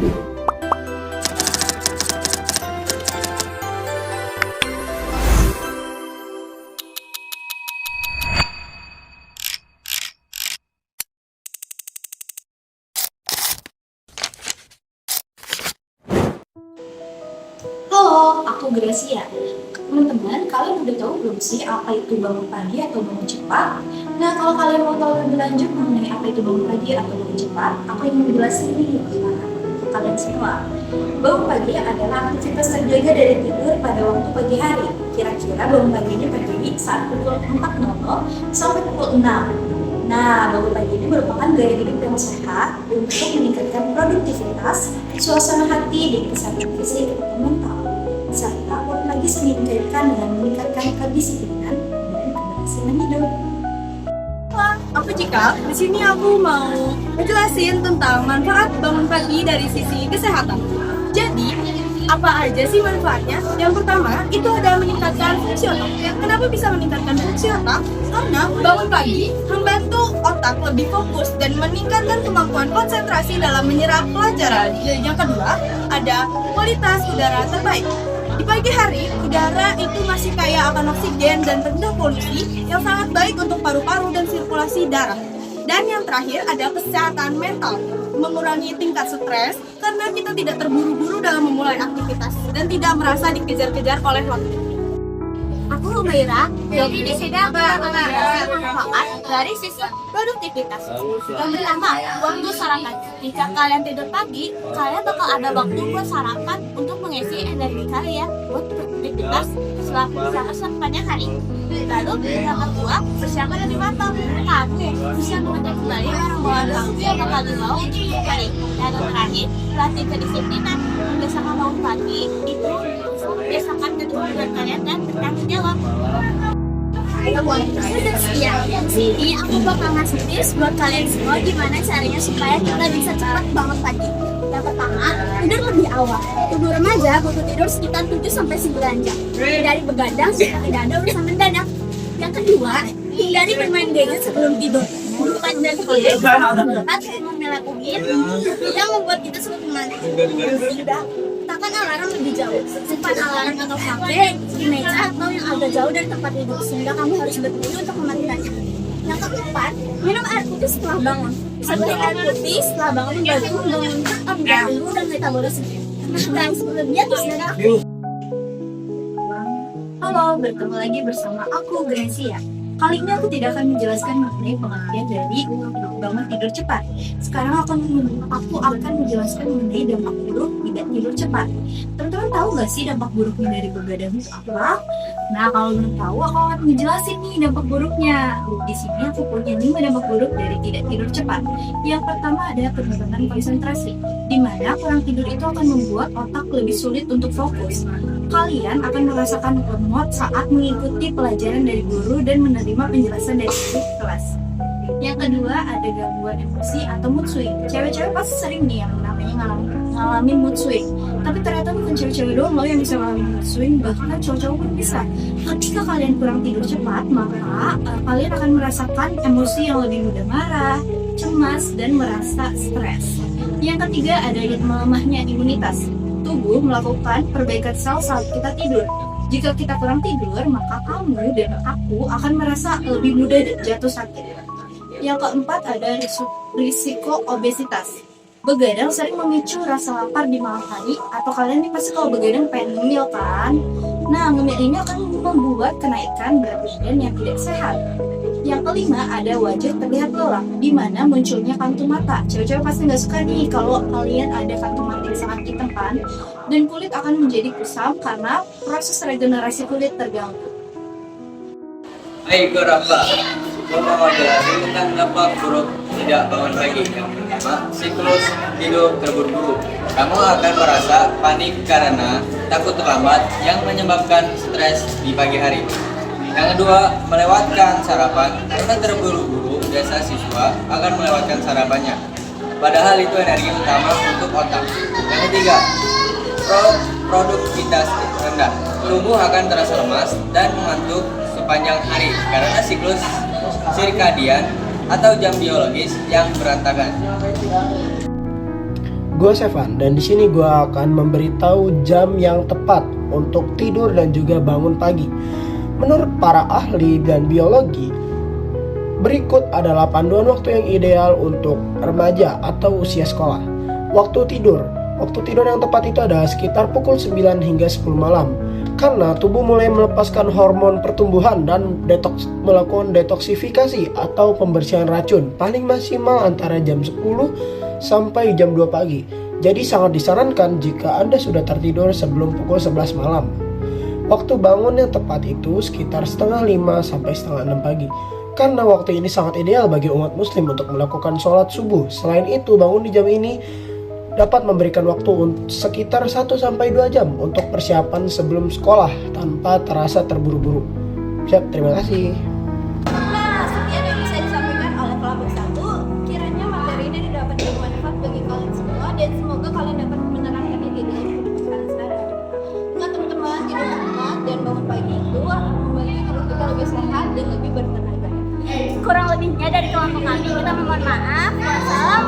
Halo, aku Gracia. Teman-teman, kalian udah tahu belum sih apa itu bangun pagi atau bangun cepat? Nah, kalau kalian mau tahu lebih lanjut mengenai apa itu bangun pagi atau bangun cepat, aku ingin menjelaskan nih ke kalian semua. Bangun pagi adalah aktivitas terjaga dari tidur pada waktu pagi hari. Kira-kira bangun paginya terjadi saat pukul 4.00 sampai pukul 6. Nah, bangun pagi ini merupakan gaya hidup yang sehat untuk meningkatkan produktivitas, suasana hati, dan kesehatan fisik atau mental. Serta bangun pagi sering dikaitkan dengan meningkatkan kedisiplinan dan keberhasilan hidup. Aku Cika, di sini aku mau ngejelasin tentang manfaat bangun pagi dari sisi kesehatan. Jadi, apa aja sih manfaatnya? Yang pertama, itu ada meningkatkan fungsi otak. Kenapa bisa meningkatkan fungsi otak? Karena bangun pagi membantu otak lebih fokus dan meningkatkan kemampuan konsentrasi dalam menyerap pelajaran. Yang kedua, ada kualitas udara terbaik. Di pagi hari, udara itu masih kaya akan oksigen dan rendah polusi yang sangat baik untuk paru-paru dan sirkulasi darah. Dan yang terakhir ada kesehatan mental, mengurangi tingkat stres karena kita tidak terburu-buru dalam memulai aktivitas dan tidak merasa dikejar-kejar oleh waktu. Aku Humaira, jadi di sini aku akan membahas manfaat dari sisi produktivitas. Yang pertama, waktu sarapan. Jika kalian tidur pagi, kalian bakal ada waktu buat sarapan untuk mengisi energi kalian buat produktivitas selama sepanjang hari. Lalu, yang kedua, persiapan lebih matang. Kamu bisa mengejar kembali orang-orang waktu yang bakal dibawa untuk hari. Dan yang terakhir, latih kedisiplinan. Biasakan bangun pagi, itu biasakan ketujuan kalian dan bertanggung jawab. Ya, di sini aku bakal ngasih tips buat kalian semua gimana caranya supaya kita bisa cepat bangun pagi. Yang pertama, tidur lebih awal. Tubuh remaja butuh tidur sekitar 7-9 jam. Hindari begadang supaya tidak ada urusan mendadak. Yang kedua, hindari bermain gadget sebelum tidur. Bukan dan melatonin yang membuat kita semakin manis. Letakkan alarm lebih jauh. Simpan alarm atau HP di meja atau yang agak jauh dari tempat tidur sehingga kamu harus berdiri untuk mematikannya. Yang keempat, minum air putih setelah bangun. Seperti air putih setelah bangun membantu membangunkan organ tubuh dan metabolisme. Dan sebelumnya tidak. Halo, bertemu lagi bersama aku Gracia. Kali ini aku tidak akan menjelaskan mengenai pengertian dari bangun tidur cepat. Sekarang aku akan menjelaskan mengenai dampak buruk tidak tidur cepat. Teman-teman tahu nggak sih dampak buruknya dari begadang itu apa? Nah, kalau belum tahu, aku akan menjelasin nih dampak buruknya. Di sini aku punya 5 dampak buruk dari tidak tidur cepat. Yang pertama ada penurunan konsentrasi, di mana kurang tidur itu akan membuat otak lebih sulit untuk fokus. Kalian akan merasakan lemot saat mengikuti pelajaran dari guru dan menerima penjelasan dari guru kelas. Yang kedua ada gangguan emosi atau mood swing. Cewek-cewek pasti sering nih yang namanya ngalamin mood swing. Tapi ternyata bukan cewek-cewek doang loh yang bisa ngalamin mood swing, bahkan cowok-cowok pun bisa. Ketika kalian kurang tidur cepat, maka kalian akan merasakan emosi yang lebih mudah marah, cemas, dan merasa stres. Yang ketiga ada melemahnya imunitas. Tubuh melakukan perbaikan sel saat kita tidur. Jika kita kurang tidur, maka kamu dan aku akan merasa lebih mudah jatuh sakit. Yang keempat ada risiko obesitas. Begadang sering memicu rasa lapar di malam hari, atau kalian nih pasti kalau begadang pengen ngemil kan? Nah, ngemil ini akan membuat kenaikan berat badan yang tidak sehat. Yang kelima ada wajah terlihat lelah, di mana munculnya kantung mata. Cewek-cewek pasti nggak suka nih kalau kalian ada kantung mata yang sangat hitam kan? Dan kulit akan menjadi kusam karena proses regenerasi kulit terganggu. Hai, gue Rafa. Gue mau jelasin tentang dampak buruk tidak bangun pagi. Yang pertama, siklus tidur terburu-buru. Kamu akan merasa panik karena takut terlambat yang menyebabkan stres di pagi hari. Yang kedua, melewatkan sarapan. Karena terburu-buru, biasa siswa akan melewatkan sarapannya. Padahal itu energi utama untuk otak. Yang ketiga, produktivitas rendah. Tubuh akan terasa lemas dan mengantuk sepanjang hari karena siklus sirkadian atau jam biologis yang berantakan. Gue Sevan dan di sini gue akan memberitahu jam yang tepat untuk tidur dan juga bangun pagi. Menurut para ahli dan biologi, berikut adalah panduan waktu yang ideal untuk remaja atau usia sekolah. Waktu tidur yang tepat itu adalah sekitar pukul 9 hingga 10 malam. Karena tubuh mulai melepaskan hormon pertumbuhan dan melakukan detoksifikasi atau pembersihan racun paling maksimal antara jam 10 sampai jam 2 pagi. Jadi sangat disarankan jika Anda sudah tertidur sebelum pukul 11 malam. Waktu bangun yang tepat itu sekitar setengah 5 sampai setengah 6 pagi. Karena waktu ini sangat ideal bagi umat muslim untuk melakukan sholat subuh. Selain itu, bangun di jam ini dapat memberikan waktu sekitar 1 sampai 2 jam untuk persiapan sebelum sekolah tanpa terasa terburu-buru. Siap, terima kasih. Nah, sekian yang bisa disampaikan oleh kelompok 1. Kiranya materi ini dapat bermanfaat bagi kalian semua dan semoga kalian dapat menerapkannya di dalam kehidupan kalian sekarang. Ingat teman-teman, tidur cepat dan bangun pagi itu akan membantu tubuh kita lebih sehat dan lebih bertenaga. Kurang lebihnya dari kelompok kami, kita mohon maaf. Wassalamualaikum